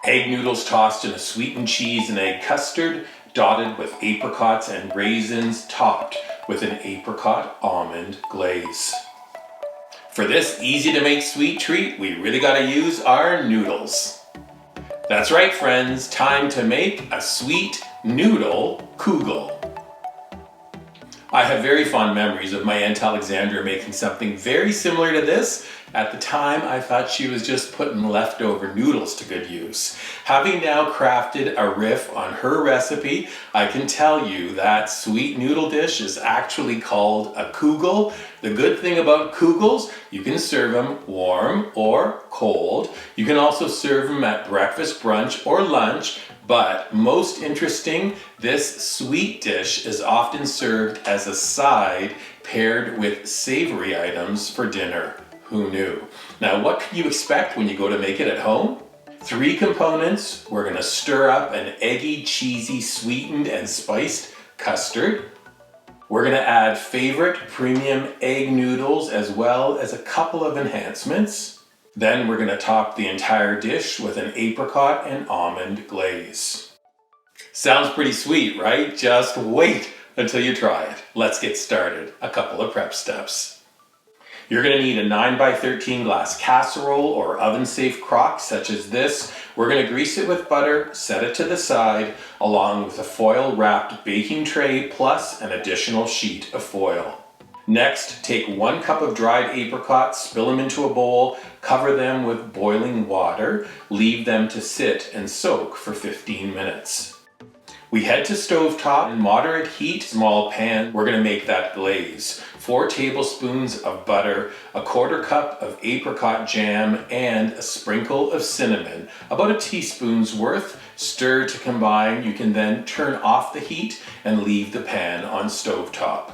Egg noodles tossed in a sweetened cheese and egg custard, dotted with apricots and raisins, topped with an apricot-almond glaze. For this easy to make sweet treat, we really gotta use our noodles. That's right, friends, time to make a sweet noodle kugel. I have very fond memories of my Aunt Alexandra making something very similar to this. At the time, I thought she was just putting leftover noodles to good use. Having now crafted a riff on her recipe, I can tell you that sweet noodle dish is actually called a kugel. The good thing about kugels, you can serve them warm or cold. You can also serve them at breakfast, brunch, or lunch. But most interesting, this sweet dish is often served as a side paired with savory items for dinner. Who knew? Now, what can you expect when you go to make it at home? 3 components. We're gonna stir up an eggy, cheesy, sweetened and spiced custard. We're gonna add favorite premium egg noodles as well as a couple of enhancements. Then we're gonna top the entire dish with an apricot and almond glaze. Sounds pretty sweet, right? Just wait until you try it. Let's get started. A couple of prep steps. You're gonna need a 9x13 glass casserole or oven-safe crock such as this. We're gonna grease it with butter, set it to the side, along with a foil-wrapped baking tray plus an additional sheet of foil. Next, take 1 cup of dried apricots, spill them into a bowl, cover them with boiling water, leave them to sit and soak for 15 minutes. We head to stovetop in moderate heat, small pan. We're gonna make that glaze. 4 tablespoons of butter, a 1/4 cup of apricot jam, and a sprinkle of cinnamon, about a teaspoon's worth. Stir to combine. You can then turn off the heat and leave the pan on stovetop.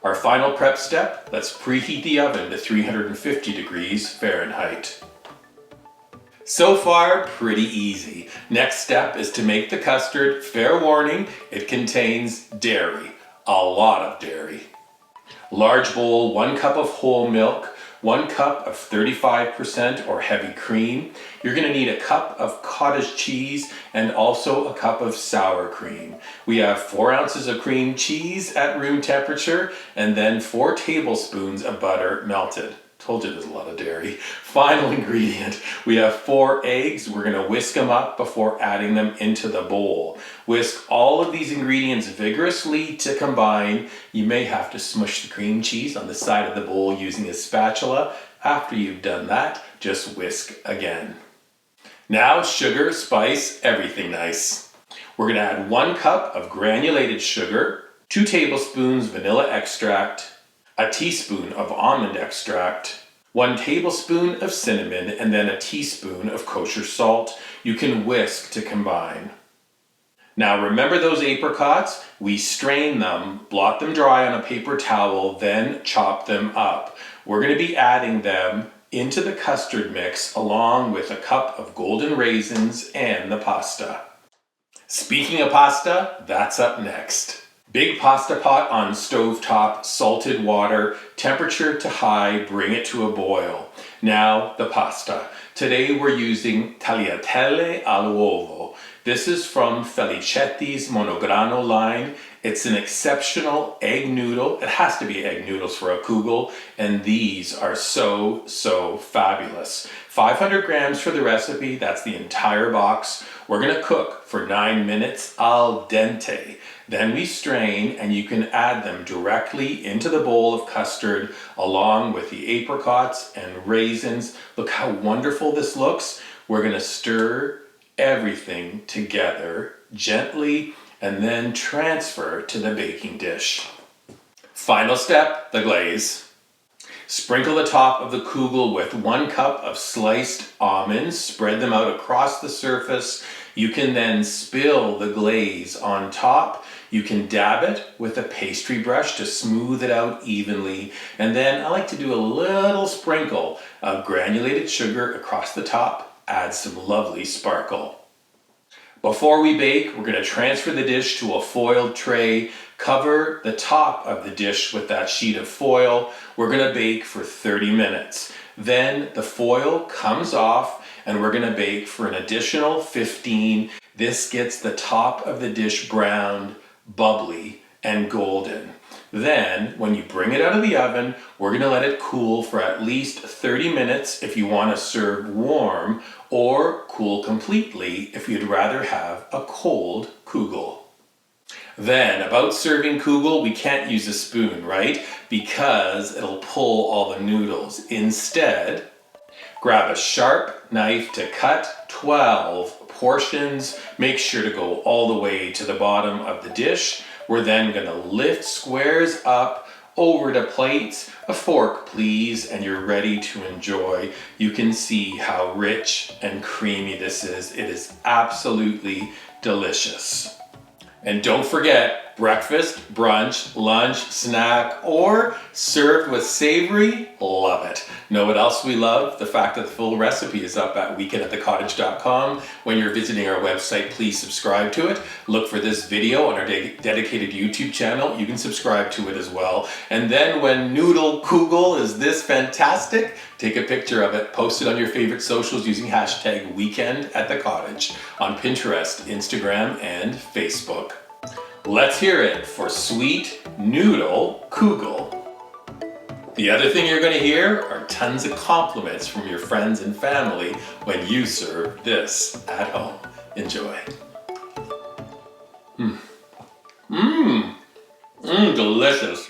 Our final prep step, let's preheat the oven to 350 degrees Fahrenheit. So far, pretty easy. Next step is to make the custard. Fair warning, it contains dairy, a lot of dairy. Large bowl, 1 cup of whole milk, 1 cup of 35% or heavy cream. You're gonna need a cup of cottage cheese and also a cup of sour cream. We have 4 ounces of cream cheese at room temperature and then 4 tablespoons of butter melted. Told you there's a lot of dairy. Final ingredient, we have 4 eggs. We're gonna whisk them up before adding them into the bowl. Whisk all of these ingredients vigorously to combine. You may have to smush the cream cheese on the side of the bowl using a spatula. After you've done that, just whisk again. Now sugar, spice, everything nice. We're gonna add 1 cup of granulated sugar, 2 tablespoons vanilla extract, a teaspoon of almond extract, 1 tablespoon of cinnamon, and then a teaspoon of kosher salt. You can whisk to combine. Now remember those apricots? We strain them, blot them dry on a paper towel, then chop them up. We're gonna be adding them into the custard mix along with a cup of golden raisins and the pasta. Speaking of pasta, that's up next. Big pasta pot on stovetop, salted water, temperature to high, bring it to a boil. Now the pasta. Today we're using tagliatelle all'uovo. This is from Felicetti's monograno line. It's an exceptional egg noodle. It has to be egg noodles for a kugel, and these are so fabulous. 500 grams for the recipe, that's the entire box. We're gonna cook for 9 minutes al dente. Then we strain and you can add them directly into the bowl of custard along with the apricots and raisins. Look how wonderful this looks. We're gonna stir everything together gently and then transfer to the baking dish. Final step, the glaze. Sprinkle the top of the kugel with 1 cup of sliced almonds. Spread them out across the surface. You can then spill the glaze on top. You can dab it with a pastry brush to smooth it out evenly. And then I like to do a little sprinkle of granulated sugar across the top. Add some lovely sparkle. Before we bake, we're going to transfer the dish to a foiled tray. Cover the top of the dish with that sheet of foil. We're going to bake for 30 minutes. Then the foil comes off and we're gonna bake for an additional 15. This gets the top of the dish browned, bubbly, and golden. Then, when you bring it out of the oven, we're gonna let it cool for at least 30 minutes if you wanna serve warm, or cool completely if you'd rather have a cold kugel. Then, about serving kugel, we can't use a spoon, right? Because it'll pull all the noodles. Instead, grab a sharp knife to cut 12 portions. Make sure to go all the way to the bottom of the dish. We're then gonna lift squares up over to plates. A fork, please, and you're ready to enjoy. You can see how rich and creamy this is. It is absolutely delicious. And don't forget, breakfast, brunch, lunch, snack, or served with savory, love it. Know what else we love? The fact that the full recipe is up at weekendatthecottage.com. When you're visiting our website, please subscribe to it. Look for this video on our dedicated YouTube channel. You can subscribe to it as well. And then when noodle kugel is this fantastic, take a picture of it, post it on your favorite socials using hashtag weekendatthecottage on Pinterest, Instagram, and Facebook. Let's hear it for sweet noodle kugel. The other thing you're going to hear are tons of compliments from your friends and family when you serve this at home. Enjoy. Delicious.